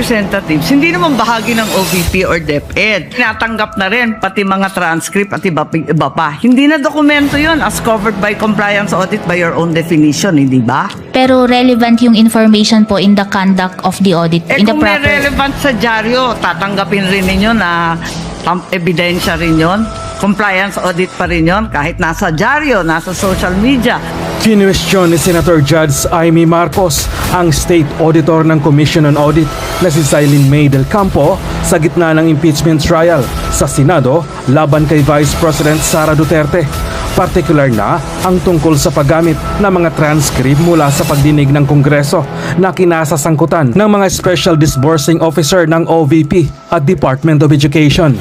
Representatives, hindi naman bahagi ng OVP or DepEd. Tinatanggap na rin pati mga transcript at iba pa. Hindi na dokumento yon as covered by compliance audit by your own definition, hindi ba? Pero relevant yung information po in the conduct of the audit. In the Kung may proper... relevant sa dyaryo, tatanggapin rin ninyo na ebidensya rin yon. Compliance audit pa rin yon kahit nasa dyaryo, nasa social media. Kinwestiyon ni Senator Judge Amy Marcos ang State Auditor ng Commission on Audit na si Silene May del Campo sa gitna ng impeachment trial sa Senado laban kay Vice President Sara Duterte. Partikular na ang tungkol sa paggamit ng mga transcript mula sa pagdinig ng Kongreso na kinasasangkutan ng mga Special Disbursing Officer ng OVP at Department of Education.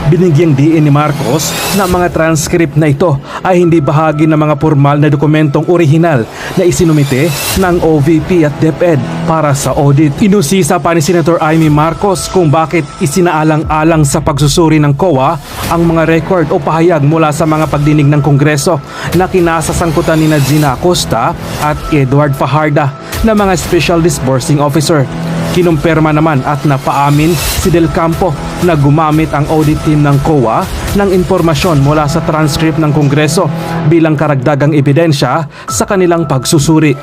Binigyang diin ni Marcos na mga transcript na ito ay hindi bahagi ng mga formal na dokumentong orihinal na isinumite ng OVP at DepEd para sa audit. Inusisa pa ni Senator Amy Marcos kung bakit isinaalang-alang sa pagsusuri ng COA ang mga record o pahayag mula sa mga pagdinig ng Kongreso na kinasasangkutan ni Gina Acosta at Edward Fajarda na mga Special Disbursing Officer. Kinumpirma naman at napaamin si Del Campo na gumamit ang audit team ng COA ng impormasyon mula sa transcript ng Kongreso bilang karagdagang ebidensya sa kanilang pagsusuri.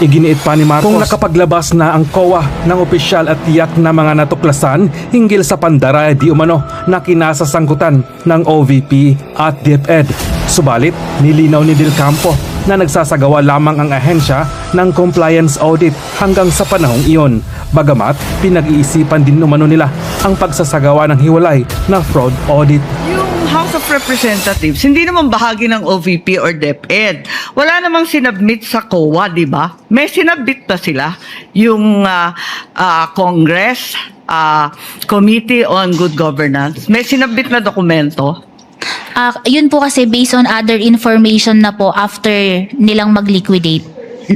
Iginiit pa ni Marcos kung nakapaglabas na ang COA ng opisyal at tiyak na mga natuklasan hinggil sa pandaraya di umano na kinasasangkutan ng OVP at DepEd. Subalit, nilinaw ni Del Campo na nagsasagawa lamang ang ahensya ng compliance audit hanggang sa panahong iyon. Bagamat, pinag-iisipan din umano nila ang pagsasagawa ng hiwalay na fraud audit. Yung House of Representatives, hindi naman bahagi ng OVP or DepEd. Wala namang sinabmit sa COA, di ba? May sinabmit pa sila. Yung Congress, Committee on Good Governance, may sinabmit na dokumento. Yun po kasi based on other information na po after nilang mag-liquidate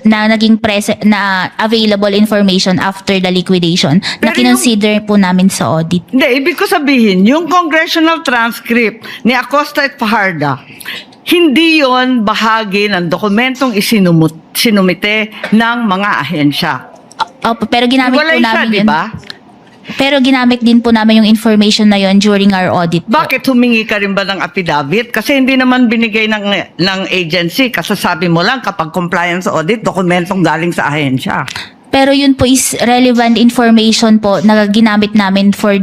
na naging na available information after the liquidation na kinonsider po namin sa audit. Hindi, ibig ko sabihin, yung congressional transcript ni Acosta at Fajarda, hindi yon bahagi ng dokumentong sinumite ng mga ahensya. Opo, pero ginamit po Walay siya, namin di yun. ba? Pero ginamit din po namin yung information na yon during our audit po. Bakit humingi ka rin ba ng affidavit? Kasi hindi naman binigay ng agency. Kasasabi mo lang kapag compliance audit, dokumentong galing sa ahensya. Pero yun po is relevant information po na ginamit namin for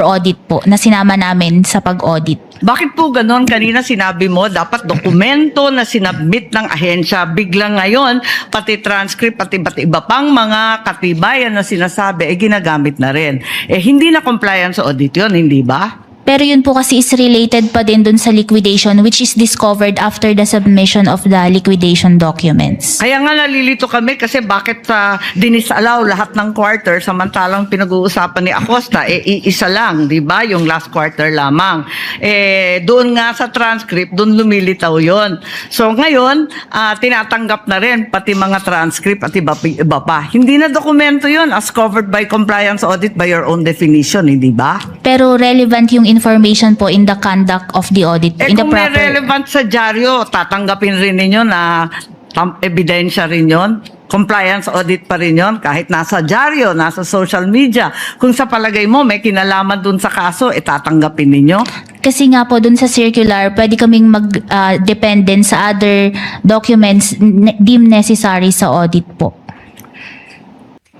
audit po, na sinama namin sa pag-audit. Bakit po ganon? Kanina sinabi mo, dapat dokumento na sinabmit ng ahensya. Biglang ngayon, pati transcript, pati iba't iba pang mga katibayan na sinasabi, ginagamit na rin. Hindi na compliance audit yun, hindi ba? Pero yun po kasi is related pa din dun sa liquidation which is discovered after the submission of the liquidation documents. Kaya nga nalilito kami kasi bakit dinisalaw lahat ng quarter samantalang pinag-uusapan ni Acosta, iisa lang, di ba? Yung last quarter lamang. Doon nga sa transcript, doon lumilitaw yon. So ngayon, tinatanggap na rin pati mga transcript at iba pa. Hindi na dokumento yon as covered by compliance audit by your own definition, hindi ba? Pero relevant yung information po in the conduct of the audit. In the Kung may proper... relevant sa dyaryo, tatanggapin rin ninyo na ebidensya rin yon. Compliance audit pa rin yon kahit nasa dyaryo, nasa social media. Kung sa palagay mo may kinalaman dun sa kaso, tatanggapin ninyo. Kasi nga po dun sa circular, pwede kaming mag-dependent sa other documents deemed necessary sa audit po.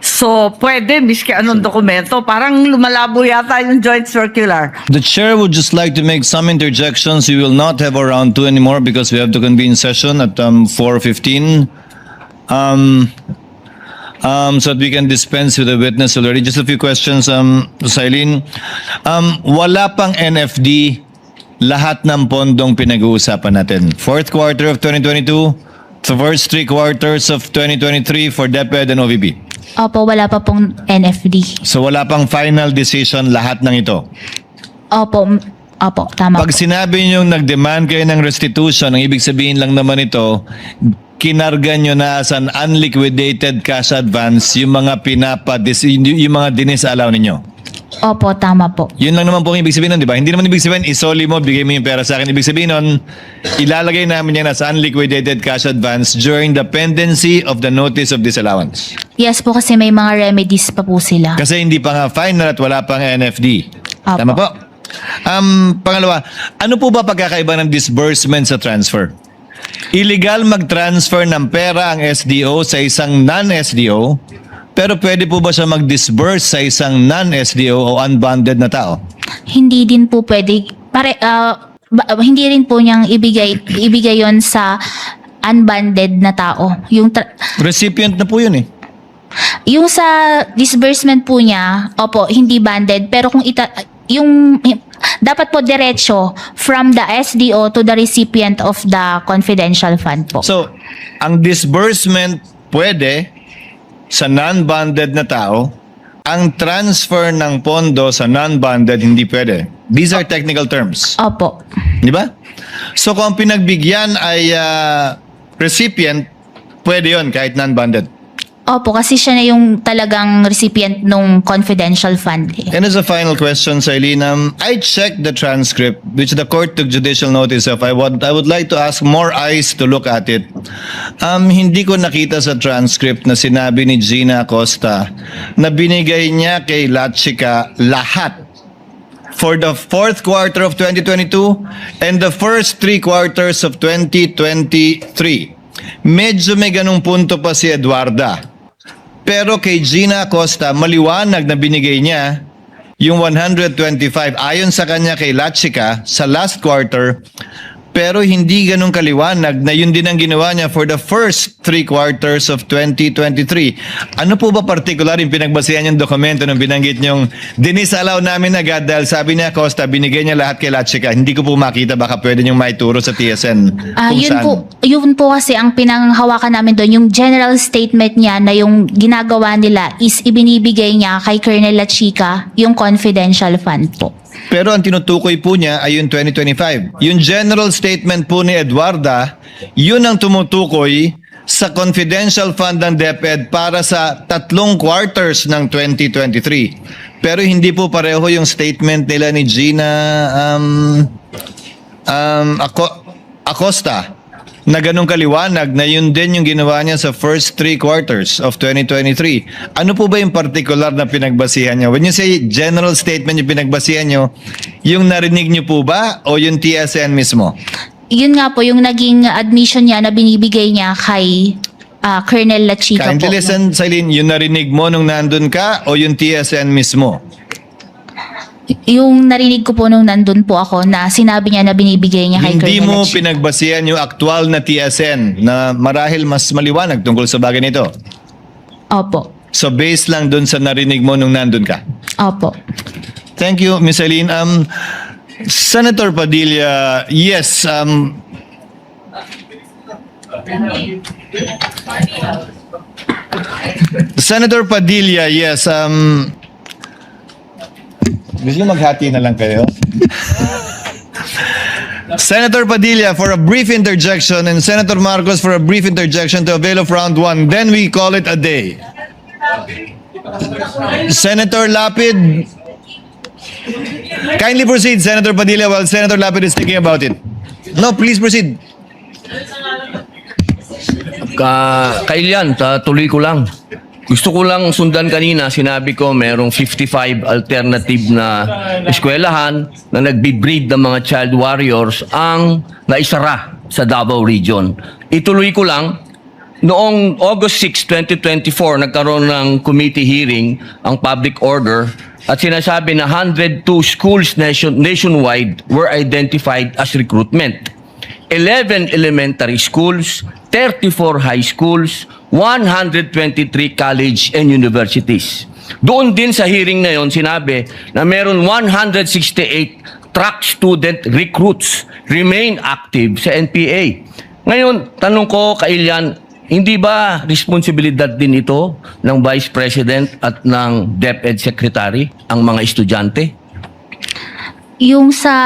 So, pwede, miski anong dokumento. Parang lumalabo yata yung joint circular. The chair would just like to make some interjections. We will not have our round 2 anymore because we have to convene session at 4:15. So that we can dispense with the witness already. Just a few questions, Silene. Wala pang NFD lahat ng pondong pinag-uusapan natin. Fourth quarter of 2022, the first 3 quarters of 2023 for DepEd and OVP. Opo, wala pa pong NFD. So wala pang final decision lahat ng ito. Opo, tama Pag po. sinabi nyo nag-demand kayo ng restitution, ang ibig sabihin lang naman ito, kinarga nyo na as an unliquidated cash advance yung mga yung mga dinisalaw ninyo. Opo, tama po. Yun lang naman po ang ibig sabihin nun, di ba? Hindi naman ibig sabihin, isoli mo, bigay mo yung pera sa akin. Ibig sabihin nun, ilalagay namin yan as unliquidated cash advance during the pendency of the notice of disallowance. Yes po, kasi may mga remedies pa po sila. Kasi hindi pa nga final at wala pang NFD. Apo. Tama po? Pangalawa, ano po ba pagkakaiba ng disbursement sa transfer? Illegal mag-transfer ng pera ang SDO sa isang non-SDO, pero pwede po ba siya mag-disburse sa isang non-SDO o unbonded na tao? Hindi din po pwede, hindi rin po niyang ibigay yon sa unbonded na tao. Recipient na po yun eh. Yung sa disbursement po niya, opo, hindi banded, pero kung dapat po diretso from the SDO to the recipient of the confidential fund po. So, ang disbursement pwede sa non-bonded na tao, ang transfer ng pondo sa non-bonded hindi pwede. These are technical terms. Opo. Di ba? So, kung ang pinagbigyan ay recipient, pwede yon kahit non-bonded. Opo, kasi siya na yung talagang recipient nung confidential fund. And as a final question, Sailin, I checked the transcript which the court took judicial notice of. I would like to ask more eyes to look at it. Hindi ko nakita sa transcript na sinabi ni Gina Acosta na binigay niya kay Latchika lahat for the fourth quarter of 2022 and the first 3 quarters of 2023. Medyo may ganung punto pa si Eduarda. Pero kay Gina Acosta, maliwanag na binigay niya yung 125 ayon sa kanya kay Latchika sa last quarter, pero hindi ganun kaliwanag na yun din ang ginawa niya for the first 3 quarters of 2023. Ano po ba particular yung pinagbasihan yung dokumento nung binanggit niyong dinisalaw namin agad dahil sabi niya Acosta, binigay niya lahat kay Latchika. Hindi ko po makita, baka pwede niyong maituro sa TSN. Yun po kasi ang pinanghawakan namin doon, yung general statement niya na yung ginagawa nila is ibinibigay niya kay Colonel Latchika yung confidential fund po. Pero ang tinutukoy po niya ay yung 2025. Yung general statement po ni Eduarda, yun ang tumutukoy sa confidential fund ng DepEd para sa 3 quarters ng 2023. Pero hindi po pareho yung statement nila ni Gina Acosta na ganun kaliwanag na yun din yung ginawa niya sa first 3 quarters of 2023. Ano po ba yung particular na pinagbasihan niya? When you say general statement yung pinagbasihan niyo, yung narinig niyo po ba o yung TSN mismo? Yun nga po, yung naging admission niya na binibigay niya kay Colonel Latchika po. Kindly listen, Sailin, yung narinig mo nung nandun ka o yung TSN mismo? Yung narinig ko po nung nandun po ako na sinabi niya na binibigay niya kay Hindi Colonel mo Latchika. pinagbasihan yung aktual na TSN na marahil mas maliwanag tungkol sa bagay nito. Opo. So based lang dun sa narinig mo nung nandun ka. Opo. Thank you, Ms. Eileen. Senator Padilla, yes. Senator Padilla, yes. Gusto niyo maghati na lang kayo? Senator Padilla for a brief interjection and Senator Marcos for a brief interjection to avail of round 1. Then we call it a day. Senator Lapid, kindly proceed, Senator Padilla, while Senator Lapid is thinking about it. No, please proceed. Kailan, tuloy ko lang. Gusto ko lang sundan kanina, sinabi ko merong 55 alternative na eskwelahan na nagbi-breed ng mga child warriors ang naisara sa Davao Region. Ituloy ko lang, noong August 6, 2024, nagkaroon ng committee hearing ang public order at sinasabi na 102 schools nationwide were identified as recruitment. 11 elementary schools, 34 high schools, 123 college and universities. Doon din sa hearing na yon sinabi na meron 168 track student recruits remain active sa NPA. Ngayon, tanong ko kay Ilian, hindi ba responsibilidad din ito ng Vice President at ng DepEd Secretary ang mga estudyante? Yung sa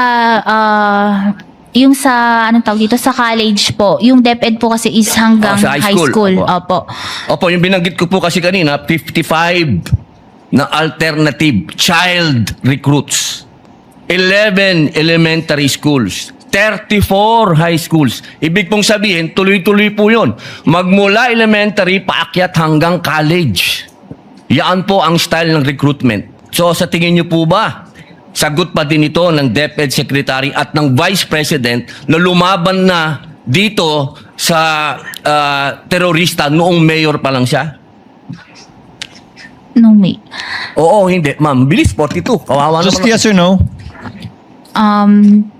anong tawag dito sa college po, yung DepEd po kasi is hanggang Sa high school. Opo. Opo. Opo, yung binanggit ko po kasi kanina, 55 na alternative child recruits. 11 elementary schools, 34 high schools. Ibig pong sabihin, tuloy-tuloy po yun. Magmula elementary, paakyat hanggang college. Yan po ang style ng recruitment. So sa tingin niyo po ba, sagot pa din ito ng DepEd Secretary at ng Vice President na lumaban na dito sa terorista noong mayor pa lang siya? No, may. Oo, hindi. Ma'am, bilis, 42. Kawawa Just naman. yes or no?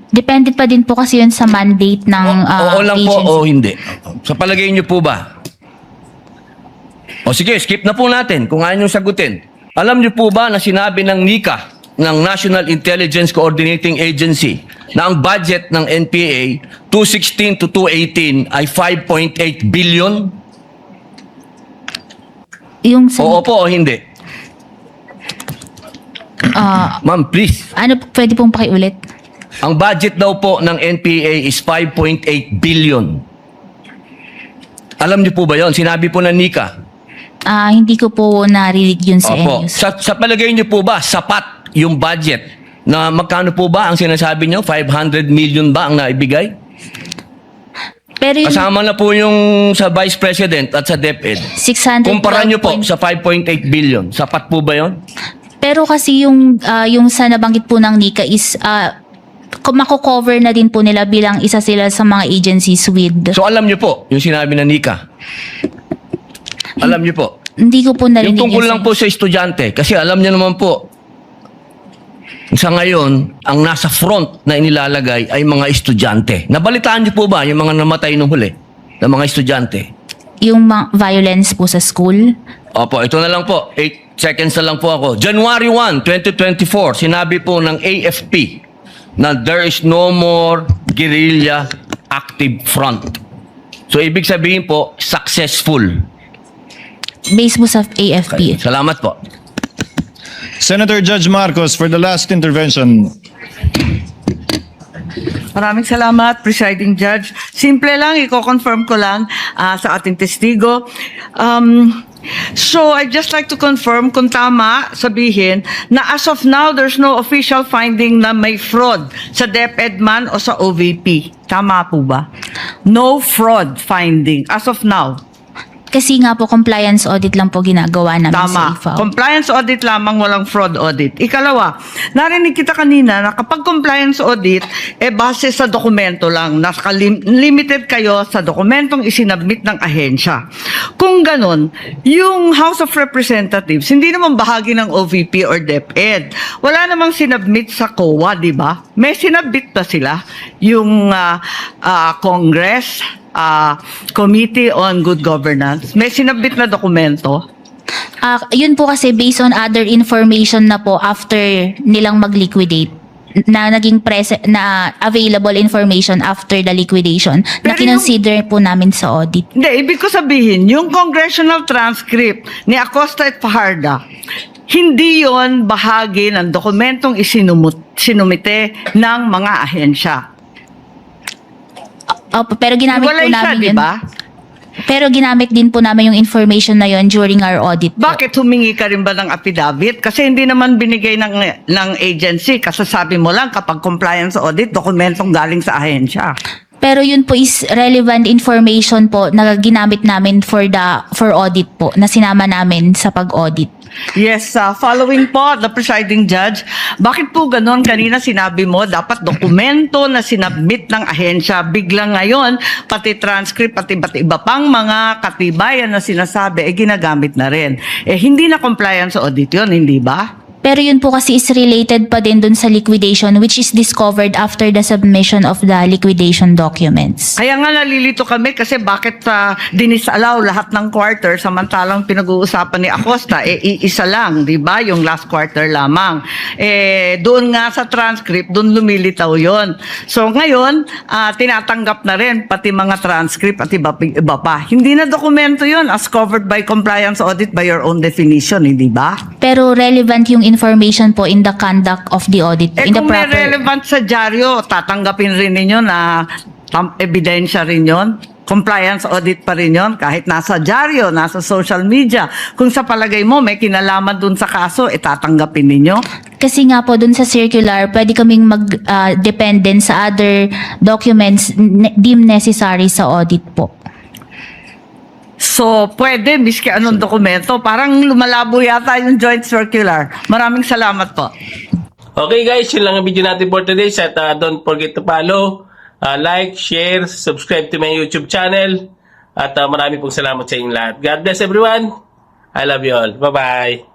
Depende pa din po kasi yun sa mandate ng Oo lang po agency. o hindi. Sa palagay niyo po ba? O sige, skip na po natin kung ayaw niyong sagutin. Alam niyo po ba na sinabi ng NICA, ng National Intelligence Coordinating Agency, na ang budget ng NPA 2016 to 2018 ay 5.8 billion? Yung sa, Oo po o hindi? Ma'am, please. ano, pwede pong pakiulit? Ang budget daw po ng NPA is 5.8 billion. Alam niyo po ba yon? Sinabi po ng NICA. Hindi ko po narinig yun sa Opo. news. Sa palagay niyo po ba, sapat yung budget na magkano po ba ang sinasabi niyo? 500 million ba ang naibigay? Pero yung Kasama na po yung sa Vice President at sa DepEd. 600 Kumpara niyo po sa 5.8 billion. Sapat po ba yon? Pero kasi yung sa nabanggit po ng NICA is mako-cover na din po nila bilang isa sila sa mga agencies with. So alam niyo po yung sinabi ng NICA. Alam niyo po. Hindi ko po narinig Yung tungkol yun lang po sa estudyante. Kasi alam niyo naman po, sa ngayon, ang nasa front na inilalagay ay mga estudyante. Nabalitaan niyo po ba yung mga namatay nung huli na mga estudyante? Yung violence po sa school. Opo, ito na lang po. 8 seconds na lang po ako. January 1, 2024, sinabi po ng AFP na there is no more guerrilla active front. So, ibig sabihin po, successful. Based po sa AFP. Salamat po. Senator Judge Marcos for the last intervention. Maraming salamat, Presiding Judge. Simple lang, i-confirm ko lang sa ating testigo. So, I'd just like to confirm kung tama sabihin na as of now, there's no official finding na may fraud sa DepEd man o sa OVP. Tama po ba? No fraud finding as of now. Kasi nga po compliance audit lang po ginagawa namin sa Tama. IFAO. Compliance audit lamang, walang fraud audit. Ikalawa, narinig kita kanina na kapag compliance audit, base sa dokumento lang. Limited kayo sa dokumentong isinabmit ng ahensya. Kung ganon, yung House of Representatives, hindi naman bahagi ng OVP or DepEd. Wala namang sinabmit sa COA, di ba? May sinabmit ba sila? Yung Congress, Committee on Good Governance, may sinabit na dokumento. Yun po kasi based on other information na po after nilang mag-liquidate na naging na available information after the liquidation na Pero kinonsider po namin sa audit. Hindi, ibig ko sabihin, yung congressional transcript ni Acosta at Fajarda, hindi yon bahagi ng dokumentong sinumite ng mga ahensya. Opo, pero ginamit Wala po siya, namin di yun. ba? Pero ginamit din po namin yung information na yun during our audit po. Bakit humingi ka rin ba ng affidavit? Kasi hindi naman binigay ng agency. Kasasabi mo lang kapag compliance audit, dokumentong galing sa ahensya. Pero yun po is relevant information po na ginamit namin for audit po, na sinama namin sa pag-audit. Yes, following po, the presiding judge, bakit po ganon? Kanina sinabi mo, dapat dokumento na sinabmit ng ahensya. Biglang ngayon, pati transcript, pati iba't iba pang mga katibayan na sinasabi, ginagamit na rin. Hindi na compliance audit yun, hindi ba? Pero yun po kasi is related pa din dun sa liquidation which is discovered after the submission of the liquidation documents. Kaya nga nalilito kami kasi bakit dinisallow lahat ng quarter samantalang pinag-uusapan ni Acosta, iisa lang, di ba? Yung last quarter lamang. Doon nga sa transcript, doon lumilitaw yon. So ngayon, tinatanggap na rin pati mga transcript at iba pa. Hindi na dokumento yon as covered by compliance audit by your own definition, hindi ba? Pero relevant yung information po in the conduct of the audit. In the Kung may proper... relevant sa dyaryo, tatanggapin rin ninyo na ebidensya rin yon. compliance audit pa rin yon, kahit nasa dyaryo, nasa social media. Kung sa palagay mo may kinalaman dun sa kaso, tatanggapin ninyo? Kasi nga po dun sa circular, pwede kaming mag-dependent sa other documents deemed necessary sa audit po. So, pwede, miski anong dokumento. Parang lumalabo yata yung joint circular. Maraming salamat po. Okay guys, yun lang ang video natin for today. At don't forget to follow, like, share, subscribe to my YouTube channel. At marami pong salamat sa inyong lahat. God bless everyone. I love you all. Bye-bye.